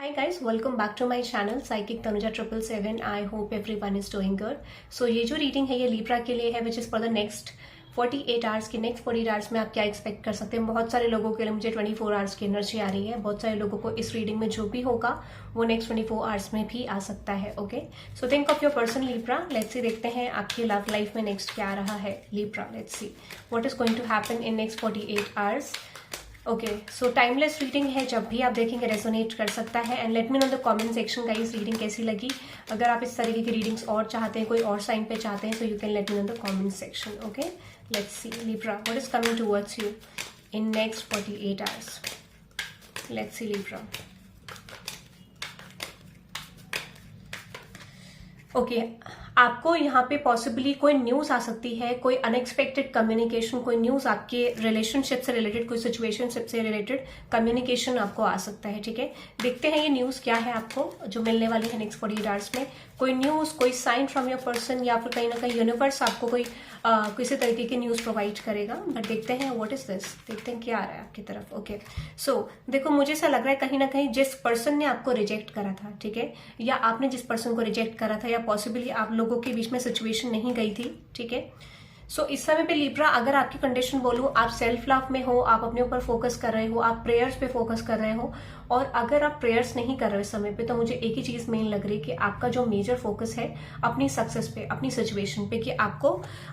Hi guys, welcome back to my channel Psychic Tanuja 777. I hope everyone is doing good. So ये जो reading है ये Libra के लिए है which is for the next 48 hours की नेक्स्ट 48 आवर्स में आप क्या एक्सपेक्ट कर सकते हैं। बहुत सारे लोगों के लिए मुझे 24 आवर्स की एनर्जी आ रही है। बहुत सारे लोगों को इस रीडिंग में जो भी होगा वो नेक्स्ट 24 आवर्स में भी आ सकता है। Okay, so think of your person Libra. Let's see, देखते हैं आपकी लव लाइफ में नेक्स्ट क्या आ रहा है Libra. Let's see what is going to happen in next 48 hours. Okay, so timeless reading है, जब भी आप देखेंगे रेजोनेट कर सकता है। And let me know the comment section guys reading कैसी लगी। अगर आप इस तरीके की रीडिंग्स और चाहते हैं, कोई और साइन पे चाहते हैं, so you can let me know the comment section. Okay, let's C Libra what is coming towards you in next 48 hours. Let's see Libra. Okay, आपको यहाँ पे पॉसिबली कोई न्यूज आ सकती है, कोई अनएक्सपेक्टेड कम्युनिकेशन, कोई न्यूज आपके रिलेशनशिप से रिलेटेड, कोई सिचुएशनशिप से रिलेटेड कम्युनिकेशन आपको आ सकता है। ठीक है, देखते हैं ये न्यूज क्या है आपको जो मिलने वाली है नेक्स्ट 48 आवर्स में। कोई न्यूज, कोई साइन फ्रॉम योर पर्सन, या फिर कहीं ना कहीं यूनिवर्स आपको कोई किसी तरीके की न्यूज प्रोवाइड करेगा। बट देखते हैं व्हाट इज दिस, देखते हैं क्या आ रहा है आपकी तरफ। ओके, सो देखो, मुझे ऐसा लग रहा है कहीं ना कहीं जिस पर्सन ने आपको रिजेक्ट करा था, ठीक है, या आपने जिस पर्सन को रिजेक्ट करा था, या पॉसिबली आप लोगों के बीच में सिचुएशन नहीं गई थी। ठीक है, सो इस समय पे लिब्रा, अगर आपकी कंडीशन बोलूं, आप सेल्फ लव में हो, आप अपने ऊपर फोकस कर रहे हो, आप प्रेयर्स पे फोकस कर रहे हो। और अगर आप प्रेयर्स नहीं कर रहे हो इस समय पे, तो मुझे एक ही चीज मेन लग रही है कि आपका जो मेजर फोकस है अपनी सक्सेस पे, अपनी सिचुएशन पे, कि आपको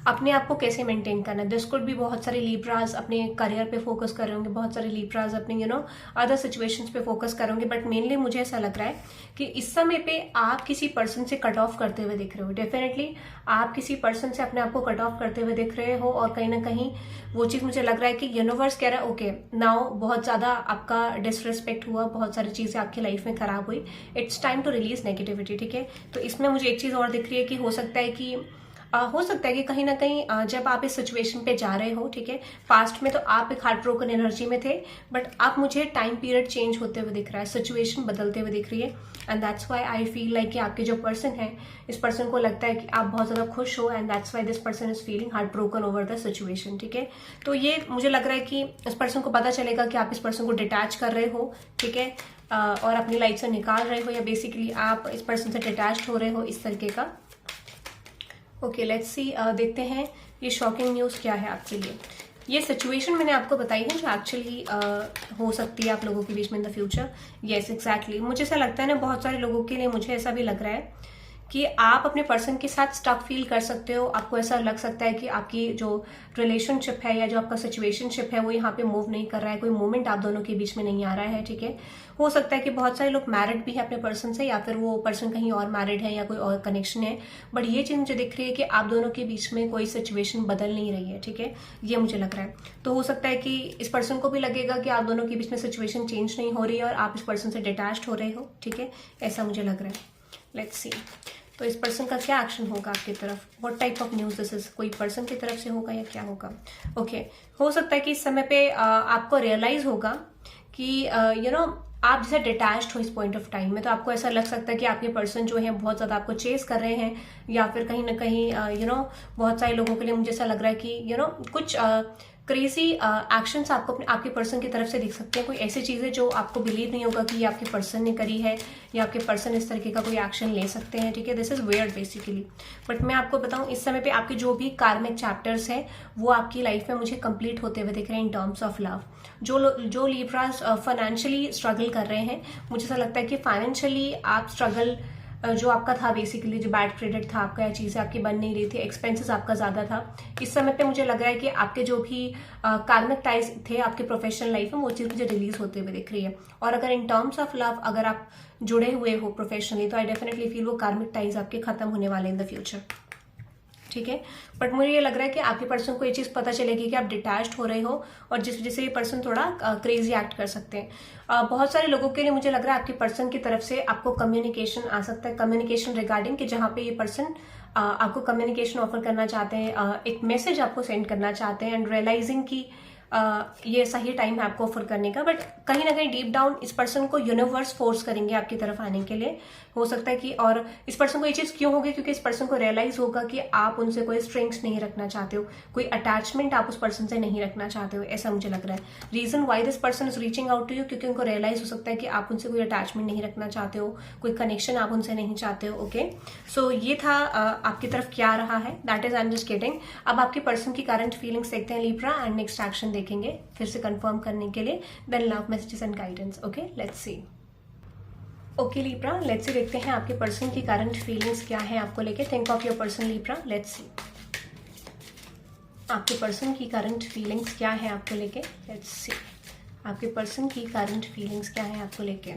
अपने आप को कैसे मेंटेन करना है। दिस कुड भी बहुत सारे लिब्राज अपने करियर पे फोकस कर रहे होंगे, बहुत सारे लिब्राज अपने अदर सिचुएशंस पे फोकस कर होंगे। बट मेनली मुझे ऐसा लग रहा है कि इस समय पे आप किसी पर्सन से कट ऑफ करते हुए दिख रहे हो। डेफिनेटली आप किसी पर्सन से अपने आप को कट ऑफ करते हुए दिख रहे हो। और कहीं ना कहीं वो चीज मुझे लग रहा है कि यूनिवर्स कह रहा है ओके नाउ, बहुत ज्यादा आपका डिसरिस्पेक्ट हुआ, बहुत सारी चीजें आपकी लाइफ में खराब हुई, it's time to release negativity. ठीक है, तो इसमें मुझे एक चीज और दिख रही है कि हो सकता है कि कहीं ना कहीं जब आप इस सिचुएशन पे जा रहे हो, ठीक है, पास्ट में तो आप एक हार्ट ब्रोकन एनर्जी में थे, बट अब मुझे टाइम पीरियड चेंज होते हुए दिख रहा है, सिचुएशन बदलते हुए दिख रही है। And that's why I feel like कि आपके जो पर्सन है, इस पर्सन को लगता है कि आप बहुत ज्यादा खुश हो, and that's why this person is feeling heart broken over the situation. ठीक है, तो ये मुझे लग रहा है कि इस पर्सन को पता चलेगा कि आप इस पर्सन को डिटैच कर रहे हो, ठीक है, और अपनी लाइफ से निकाल रहे हो, या बेसिकली आप इस पर्सन से डिटैच हो रहे हो, इस तरीके का। ओके, लेट्स सी, देखते हैं ये शॉकिंग न्यूज क्या है आपके लिए। ये सिचुएशन मैंने आपको बताई है जो एक्चुअली हो सकती है आप लोगों के बीच में in the future. Yes, exactly, मुझे ऐसा लगता है ना, बहुत सारे लोगों के लिए मुझे ऐसा भी लग रहा है कि आप अपने पर्सन के साथ स्टक फील कर सकते हो। आपको ऐसा लग सकता है कि आपकी जो रिलेशनशिप है या जो आपका सिचुएशनशिप है वो यहाँ पे मूव नहीं कर रहा है, कोई मूवमेंट आप दोनों के बीच में नहीं आ रहा है। ठीक है, हो सकता है कि बहुत सारे लोग मैरिड भी है अपने पर्सन से, या फिर वो पर्सन कहीं और मैरिड है, या कोई और कनेक्शन है। बट ये चीज मुझे दिख रही है कि आप दोनों के बीच में कोई सिचुएशन बदल नहीं रही है। ठीक है, ये मुझे लग रहा है। तो हो सकता है कि इस पर्सन को भी लगेगा कि आप दोनों के बीच में सिचुएशन चेंज नहीं हो रही है और आप इस पर्सन से डिटैच्ड हो रहे हो। ठीक है, ऐसा मुझे लग रहा है। लेट्स सी, तो इस पर्सन का क्या एक्शन होगा आपकी तरफ, what type of news this is, कोई पर्सन की तरफ से होगा या क्या होगा। ओके, हो सकता है कि इस समय पे आपको रियलाइज होगा कि आप जैसे डिटैच्ड हो इस पॉइंट ऑफ टाइम में, तो आपको ऐसा लग सकता है कि आपके पर्सन जो है बहुत ज्यादा आपको चेस कर रहे हैं, या फिर कहीं ना कहीं बहुत सारे लोगों के लिए मुझे ऐसा लग रहा है कि कुछ क्रेजी एक्शंस आपको आपके पर्सन की तरफ से दिख सकते हैं। कोई ऐसी चीजें जो आपको बिलीव नहीं होगा कि ये आपके पर्सन ने करी है, या आपके पर्सन इस तरीके का कोई एक्शन ले सकते हैं। ठीक है, this is weird basically. But मैं आपको बताऊं, इस समय पे आपके जो भी कार्मिक चैप्टर्स हैं वो आपकी लाइफ में मुझे कंप्लीट होते हुए दिख रहे हैं इन टर्म्स ऑफ लव। जो लिब्रास फाइनेंशियली स्ट्रगल कर रहे हैं, मुझे ऐसा लगता है कि फाइनेंशियली आप स्ट्रगल जो आपका था, बेसिकली जो बैड क्रेडिट था आपका, या चीजें आपकी बन नहीं रही थी, एक्सपेंसेस आपका ज्यादा था, इस समय पे मुझे लग रहा है कि आपके जो भी कार्मिक टाइज थे आपके प्रोफेशनल लाइफ में, वो चीज मुझे रिलीज होते हुए दिख रही है। और अगर इन टर्म्स ऑफ लव अगर आप जुड़े हुए हो प्रोफेशनली, तो आई डेफिनेटली फील वो कार्मिक टाइज आपके खत्म होने वाले इन द फ्यूचर। ठीक है, बट मुझे ये लग रहा है कि आपके पर्सन को ये चीज पता चलेगी कि आप डिटैच्ड हो रहे हो, और जिस वजह से ये पर्सन थोड़ा क्रेजी एक्ट कर सकते हैं। बहुत सारे लोगों के लिए मुझे लग रहा है आपके पर्सन की तरफ से आपको कम्युनिकेशन आ सकता है, कम्युनिकेशन रिगार्डिंग, कि जहां पे ये पर्सन आपको कम्युनिकेशन ऑफर करना चाहते हैं, एक मैसेज आपको सेंड करना चाहते हैं, एंड रियलाइजिंग की ये सही टाइम है आपको ऑफर करने का, बट कहीं ना कहीं डीप डाउन इस पर्सन को यूनिवर्स फोर्स करेंगे आपकी तरफ आने के लिए, हो सकता है कि, और इस पर्सन को ये चीज क्यों होगी, क्योंकि इस पर्सन को रियलाइज होगा कि आप उनसे कोई स्ट्रिंग्स नहीं रखना चाहते हो, कोई अटैचमेंट आप उस पर्सन से नहीं रखना चाहते हो, ऐसा मुझे लग रहा है। Reason why this person is reaching out to you, क्योंकि उनको रियलाइज हो सकता है कि आप उनसे कोई अटैचमेंट नहीं रखना चाहते हो, कोई कनेक्शन आप उनसे नहीं चाहते हो। ओके, सो ये था आपकी तरफ क्या रहा है, that is I am just getting. अब आपके पर्सन की करंट फीलिंग्स देखते हैं लिब्रा, एंड नेक्स्ट एक्शन देखेंगे फिर से कंफर्म करने के लिए, then love messages and guidance. Okay, let's see. Okay Libra, let's see, देखते हैं आपके पर्सन की करंट फीलिंग्स क्या है आपको लेके। Think of your person Libra, let's सी आपके पर्सन की करंट फीलिंग्स क्या है आपको लेके। लेट्स सी आपके पर्सन की करंट फीलिंग्स क्या है आपको लेके।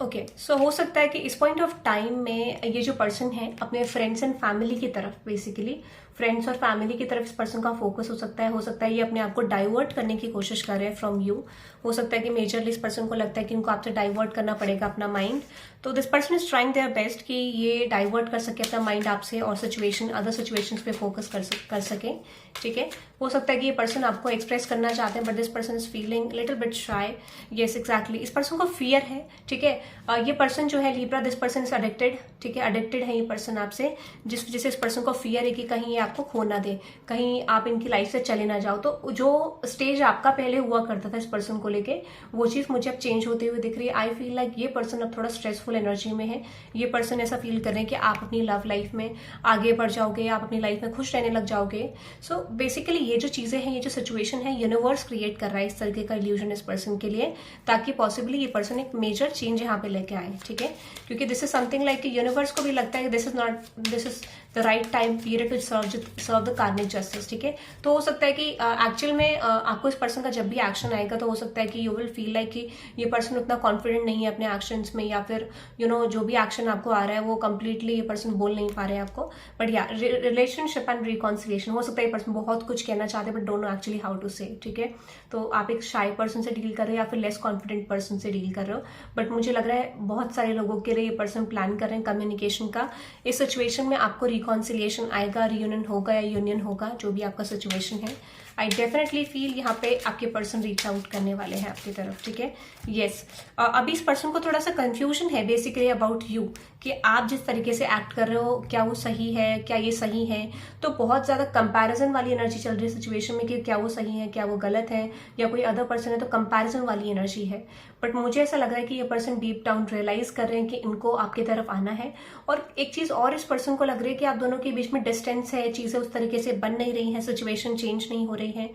ओके, सो हो सकता है कि इस पॉइंट ऑफ टाइम में ये जो पर्सन है अपने फ्रेंड्स एंड फैमिली की तरफ, बेसिकली फ्रेंड्स और फैमिली की तरफ इस पर्सन का फोकस हो सकता है ये अपने आप को डाइवर्ट करने की कोशिश कर रहे हैं फ्रॉम यू। हो सकता है कि मेजरली इस पर्सन को लगता है कि इनको आपसे डाइवर्ट करना पड़ेगा अपना माइंड, तो this person is trying their best कि ये डाइवर्ट कर सके अपना माइंड आपसे और अदर सिचुएशंस पे फोकस कर सके। ठीक है, हो सकता है कि ये पर्सन आपको एक्सप्रेस करना चाहते हैं, but this person is feeling little bit shy. Yes exactly, इस पर्सन को फियर है। ठीक है, ये पर्सन जो है Libra, this person is addicted. ठीक है, अडिक्टेड है ये पर्सन आपसे, जिससे इस पर्सन को फियर है कि कहीं ये आपको खो ना दे, कहीं आप इनकी लाइफ से चले ना जाओ। तो जो स्टेज आपका पहले हुआ करता था इस पर्सन को लेके, वो चीज मुझे अब चेंज होते हुए दिख रही है। आई फील लाइक ये पर्सन अब थोड़ा स्ट्रेसफुल एनर्जी में है। ये पर्सन ऐसा फील कर रहे हैं कि आप अपनी लव लाइफ में आगे बढ़ जाओगे, आप अपनी लाइफ में खुश रहने लग जाओगे। सो बेसिकली ये जो चीजें हैं, ये जो सिचुएशन है, यूनिवर्स क्रिएट कर रहा है इस तरीके का इल्यूजन इस पर्सन के लिए, ताकि पॉसिबली ये पर्सन एक मेजर चेंज यहाँ पे लेके आए। ठीक है, क्योंकि this is something like universe को भी लगता है कि this is the right time period to serve the karmic justice. ठीक है, तो हो सकता है कि एक्चुअल में आपको इस पर्सन का जब भी एक्शन आएगा तो हो सकता है कि यू विल फील लाइक कि ये पर्सन उतना कॉन्फिडेंट नहीं है अपने एक्शंस में, या फिर जो भी एक्शन आपको आ रहा है वो कंप्लीटली ये पर्सन बोल नहीं पा रहे हैं आपको। बट या रिलेशनशिप एंड रिकॉन्सिलिएशन, हो सकता है ये पर्सन बहुत कुछ कहना चाहते हैं but don't know actually how to say. ठीक है, तो आप एक शाय पर्सन से डील कर रहे हो या फिर लेस कॉन्फिडेंट पर्सन से डील कर रहे हो, बट मुझे लग रहा है बहुत सारे लोगों के लिए ये पर्सन प्लान कर रहे हैं कम्युनिकेशन का। इस सिचुएशन में आपको रिकॉन्सिलिएशन आएगा, रियूनियन होगा या यूनियन होगा, जो भी आपका सिचुएशन है। आई डेफिनेटली फील यहाँ पे आपके पर्सन रीच आउट करने वाले हैं आपकी तरफ। ठीक है, यस, अभी इस पर्सन को थोड़ा सा कंफ्यूजन है बेसिकली अबाउट यू, कि आप जिस तरीके से एक्ट कर रहे हो क्या वो सही है, क्या ये सही है। तो बहुत ज्यादा कंपैरिजन वाली एनर्जी चल रही है सिचुएशन में कि क्या वो सही है, क्या वो गलत है, या कोई अदर पर्सन है, तो कंपैरिजन वाली एनर्जी है। बट मुझे ऐसा लग रहा है कि ये पर्सन डीप डाउन रियलाइज कर रहे हैं कि इनको आपकी तरफ आना है। और एक चीज और इस पर्सन को लग रही है कि आप दोनों के बीच में डिस्टेंस है, चीजें उस तरीके से बन नहीं रही हैं, सिचुएशन चेंज नहीं हो रही है।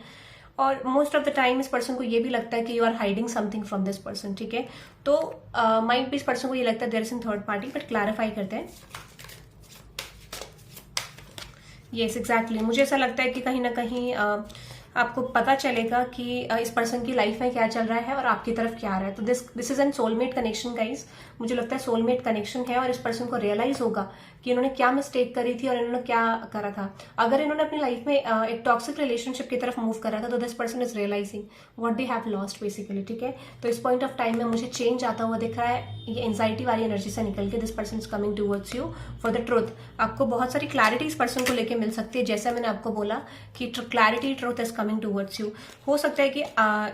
और मोस्ट ऑफ द टाइम इस पर्सन को ये भी लगता है कि you are hiding something from this person. ठीक है, तो माइंड भी इस पर्सन को ये लगता है there is in third party, but clarify करते हैं। यस एग्जैक्टली, मुझे ऐसा लगता है कि कहीं ना कहीं आपको पता चलेगा कि इस पर्सन की लाइफ में क्या चल रहा है और आपकी तरफ क्या आ रहा है। तो this is an soulmate connection guys, मुझे लगता है सोलमेट कनेक्शन है, और इस पर्सन को रियलाइज होगा कि इन्होंने क्या मिस्टेक करी थी और इन्होंने क्या करा था। अगर इन्होंने अपनी लाइफ में एक टॉक्सिक रिलेशनशिप की तरफ मूव करा था, तो this person is realising what they have lost basically. ठीक है, तो इस पॉइंट ऑफ टाइम में मुझे चेंज आता हुआ दिख रहा है, ये एंजाइटी वाली एनर्जी से निकल के this person is coming towards you for the truth. आपको बहुत सारी क्लैरिटी इस पर्सन को लेकर मिल सकती है, जैसा मैंने आपको बोला कि clarity truth is coming towards you. हो सकता है कि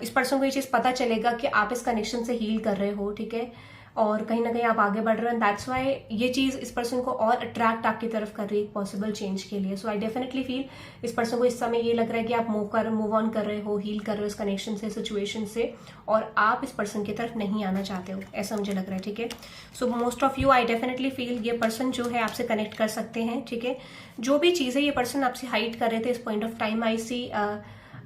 इस पर्सन को ये चीज पता चलेगा कि आप इस कनेक्शन से हील कर रहे हो। ठीक है, और कहीं ना कहीं आप आगे बढ़ रहे हैं, दैट्स वाई ये चीज इस पर्सन को और अट्रैक्ट आपकी तरफ कर रही है पॉसिबल चेंज के लिए। सो आई डेफिनेटली फील इस पर्सन को इस समय ये लग रहा है कि आप मूव ऑन कर रहे हो, हील कर रहे हो इस कनेक्शन से, सिचुएशन से, और आप इस पर्सन की तरफ नहीं आना चाहते हो, ऐसा मुझे लग रहा है। ठीक है, so most of you I definitely feel ये पर्सन जो है आपसे कनेक्ट कर सकते हैं। ठीक है, जो भी चीजें ये पर्सन आपसे हाइड कर रहे थे इस पॉइंट ऑफ टाइम, आई सी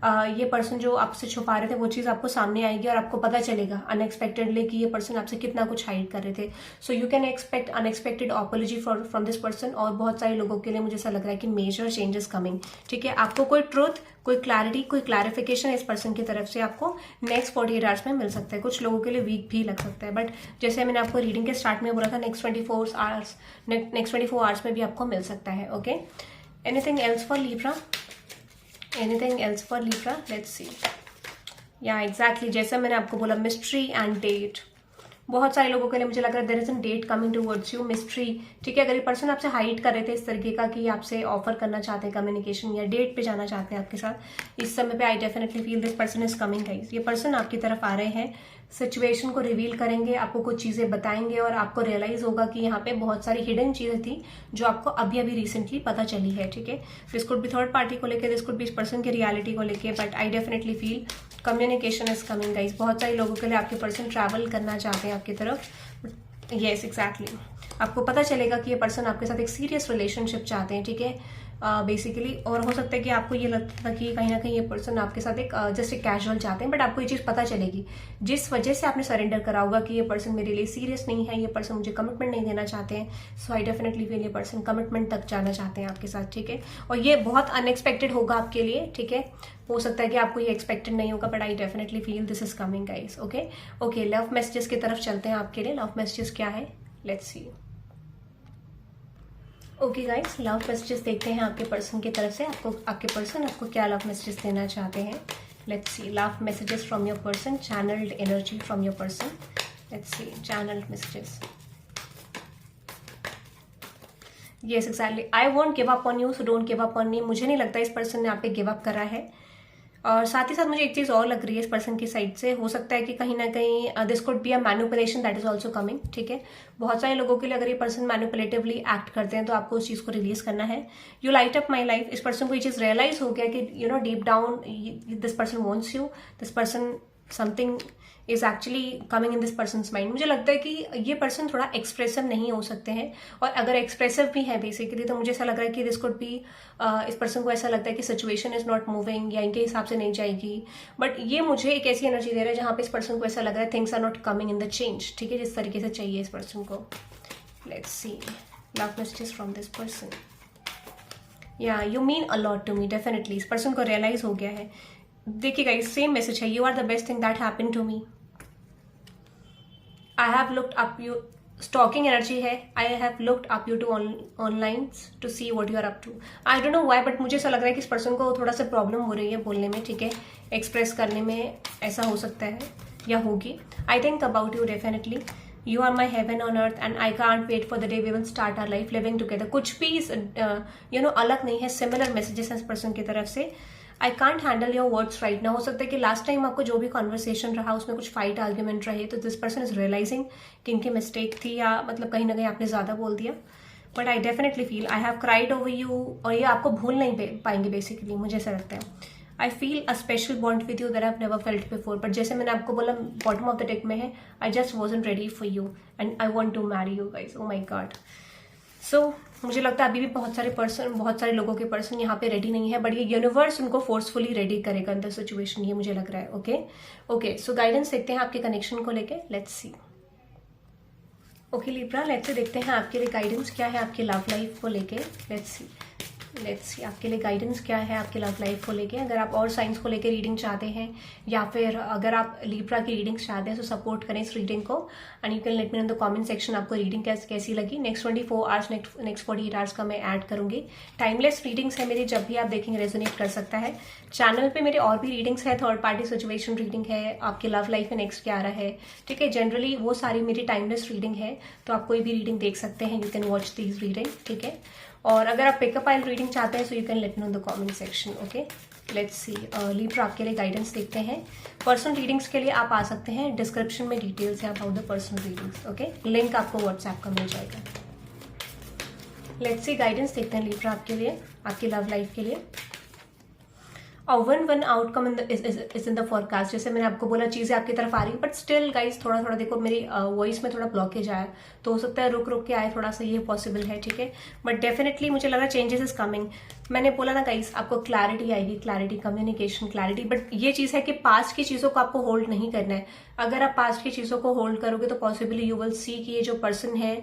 ये पर्सन जो आपसे छुपा रहे थे वो चीज आपको सामने आएगी और आपको पता चलेगा अनएक्सपेक्टेडली कि ये पर्सन आपसे कितना कुछ हाइड कर रहे थे। So you can expect unexpected apology from this person, और बहुत सारे लोगों के लिए मुझे ऐसा लग रहा है कि मेजर चेंजेस कमिंग। ठीक है, आपको कोई ट्रुथ, कोई क्लैरिटी, कोई क्लैरिफिकेशन इस पर्सन की तरफ से आपको नेक्स्ट 48 आवर्स में मिल सकता है। कुछ लोगों के लिए वीक भी लग सकता है, बट जैसे मैंने आपको रीडिंग के स्टार्ट में बोला था, नेक्स्ट 24 आवर्स में भी आपको मिल सकता है। Okay, anything else for Libra? Anything else for Libra? Let's see. Yeah, exactly. जैसा मैंने आपको बोला, मिस्ट्री एंड डेट, बहुत सारे लोगों के लिए मुझे लग रहा है there is an date coming towards you, mystery, ठीक है। अगर ये पर्सन आपसे हाइड कर रहे थे इस तरीके का कि आपसे ऑफर करना चाहते हैं कम्युनिकेशन या डेट पे जाना चाहते हैं आपके साथ, इस समय पे I definitely feel this person is coming guys. ये पर्सन आपकी तरफ आ रहे हैं, सिचुएशन को रिवील करेंगे, आपको कुछ चीजें बताएंगे और आपको रियलाइज होगा कि यहाँ पे बहुत सारी हिडन चीजें थी जो आपको अभी अभी रिसेंटली पता चली है, ठीक है। This could be third party को लेकर, दिस कुड बी इस पर्सन की रियलिटी को लेकर, but I definitely feel communication is coming guys. बहुत सारे लोगों के लिए आपके पर्सन ट्रैवल करना चाहते हैं आपकी तरफ, यस एग्जैक्टली। आपको पता चलेगा कि ये पर्सन आपके साथ एक सीरियस रिलेशनशिप चाहते हैं, ठीक है, बेसिकली। और हो सकता है कि आपको ये लगता था कि कहीं ना कहीं ये पर्सन आपके साथ एक जस्ट एक कैजुअल चाहते हैं, बट आपको ये चीज पता चलेगी जिस वजह से आपने सरेंडर करा होगा कि ये पर्सन मेरे लिए सीरियस नहीं है, ये पर्सन मुझे कमिटमेंट नहीं देना चाहते हैं। सो आई डेफिनेटली फील ये पर्सन कमिटमेंट तक जाना चाहते हैं आपके साथ, ठीक है। और ये बहुत अनएक्सपेक्टेड होगा आपके लिए, ठीक है। हो सकता है कि आपको ये एक्सपेक्टेड नहीं होगा, but I definitely feel this is coming guys. Okay okay, love messages की तरफ चलते हैं आपके लिए। लव मैसेजेस क्या है, let's see. Okay guys, love messages देखते हैं आपके पर्सन की तरफ से। आपके पर्सन आपको क्या लव मैसेजेस देना चाहते हैं, let's see. Love messages from your person, channelled energy from your person, let's see. Channelled messages, yes exactly. I won't give up on you, so don't give up on me. मुझे नहीं लगता इस person ने आप पे give up करा है। और साथ ही साथ मुझे एक चीज और लग रही है इस पर्सन की साइड से, हो सकता है कि कहीं ना कहीं this could be a manipulation that is also coming, ठीक है। बहुत सारे लोगों के लिए अगर ये पर्सन मैनिपुलेटिवली एक्ट करते हैं तो आपको उस चीज को रिलीज करना है। You light up my life, इस पर्सन को ये चीज रियलाइज हो गया कि you know deep down this person wants you, this person something is actually coming in this person mind. मुझे लगता है कि ये पर्सन थोड़ा एक्सप्रेसिव नहीं हो सकते हैं, और अगर एक्सप्रेसिव भी है बेसिकली तो मुझे ऐसा लग रहा है कि दिस कुड बी इस पर्सन को ऐसा लगता है कि सिचुएशन इज नॉट मूविंग या इनके हिसाब से नहीं जाएगी। बट ये मुझे एक ऐसी एनर्जी दे रहा है जहां पे इस पर्सन को ऐसा लग रहा है things are not coming in the change, ठीक है, जिस तरीके से चाहिए इस पर्सन को। Let's see love messages from this person. या you mean a lot to me, definitely इस पर्सन को रियलाइज हो गया है। देखिए गाइस, सेम मैसेज है, you are the best thing that happened to me. I have looked up you, stalking energy है। I have looked up you to online to see what you are up to. I don't know why, but मुझे ऐसा लग रहा है कि इस person को थोड़ा सा प्रॉब्लम हो रही है बोलने में, ठीक है, एक्सप्रेस करने में, ऐसा हो सकता है या होगी। I think about you definitely, you are my heaven on earth and I can't wait for the day we will start our life living together. कुछ भी यू नो अलग नहीं है, सिमिलर मैसेजेस हैं इस पर्सन की तरफ से। I can't handle your words right now. हो सकता है कि लास्ट टाइम आपको जो भी कॉन्वर्सेशन रहा उसमें कुछ फाइट आर्ग्यूमेंट रहे, तो दिस पर्सन इज रियलाइजिंग कि इनकी मिस्टेक थी, या मतलब कहीं ना कहीं आपने ज्यादा बोल दिया। But I definitely feel I have cried over you, और ये आपको भूल नहीं पाएंगे बेसिकली, मुझे ऐसा लगता है। I feel a special bond with you that I have never felt before. But जैसे मैंने आपको बोला बॉटम ऑफ द डेक में है, I just wasn't ready for you and I want to marry you guys. Oh my god. So मुझे लगता है अभी भी बहुत सारे लोगों के पर्सन यहाँ पे रेडी नहीं है, बट ये यूनिवर्स उनको फोर्सफुली रेडी करेगा इन द सिचुएशन, ये मुझे लग रहा है। ओके ओके, सो गाइडेंस देखते हैं आपके कनेक्शन को लेके, let's see. Okay Libra, let's say देखते हैं आपके लिए गाइडेंस क्या है आपकी लव लाइफ को लेके, लेट्स सी आपके लिए गाइडेंस क्या है आपके लव लाइफ को लेके। अगर आप और साइंस को लेके रीडिंग चाहते हैं, या फिर अगर आप लिब्रा की रीडिंग चाहते हैं, तो सपोर्ट करें इस रीडिंग को, and you can let me in the comment section आपको रीडिंग कैसी लगी। नेक्स्ट 24 आवर्स, नेक्स्ट 48 आवर्स का मैं ऐड करूंगी। टाइमलेस रीडिंग्स है मेरी, जब भी आप देखेंगे रेजोनेट कर सकता है। चैनल पे मेरे और भी रीडिंग्स है, थर्ड पार्टी सिचुएशन रीडिंग है, आपके लव लाइफ में नेक्स्ट क्या आ रहा है, ठीक है, जनरली वो सारी मेरी टाइमलेस रीडिंग है, तो आप कोई भी रीडिंग देख सकते हैं, you can watch these reading, ठीक है। और अगर आप पिकअप आइल रीडिंग चाहते हैं, so you can let me no in the comment section. Okay let's C Libra, आपके लिए गाइडेंस देखते हैं। पर्सनल रीडिंग्स के लिए आप आ सकते हैं, डिस्क्रिप्शन में डिटेल्स है about the personal readings, okay, link आपको व्हाट्सएप का मिल जाएगा। लेट्स सी गाइडेंस देखते हैं लिब्रा आपके लिए, आपकी लव लाइफ के लिए। One outcome is in the forecast. जैसे मैंने आपको बोला चीजें आपकी तरफ आ रही है, बट स्टिल गाइस थोड़ा थोड़ा देखो मेरी वॉइस में थोड़ा ब्लॉकेज आया, तो हो सकता है रुक के आए थोड़ा सा, ये पॉसिबल है, ठीक है। बट डेफिनेटली मुझे लग रहा है चेंजेस इज कमिंग। मैंने बोला ना गाइस, आपको क्लैरिटी आएगी, क्लैरिटी, कम्युनिकेशन क्लैरिटी। बट ये चीज है कि पास्ट की चीजों को आपको होल्ड नहीं करना है। अगर आप पास्ट की चीजों को होल्ड करोगे तो पॉसिबली यू विल सी कि ये जो पर्सन है,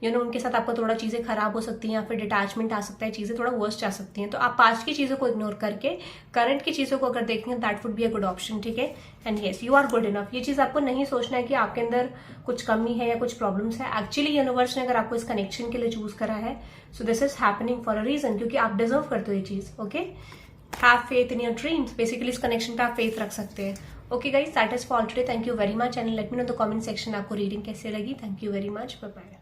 यू नो, उनके साथ आपको थोड़ा चीजें खराब हो सकती हैं, या फिर डिटैचमेंट आ सकता है, चीजें थोड़ा वर्स्ट जा सकती हैं। तो आप पास्ट की चीजों को इग्नोर करके करंट की चीजों को अगर देखेंगे, that would be a good option, ठीक है। And yes, you are good enough. ये चीज आपको नहीं सोचना है कि आपके अंदर कुछ कमी है या कुछ प्रॉब्लम्स है। एक्चुअली यूनिवर्स ने अगर आपको इस कनेक्शन के लिए चूज करा है, so this is happening for a reason, क्योंकि आप डिजर्व करते हो ये चीज। Okay, have faith in your dreams. Basically इस कनेक्शन पे आप फेथ रख सकते हैं। Okay guys, that is for all today. Thank you very much and let me know the comment section आपको रीडिंग कैसे लगी। Thank you very much, bye bye.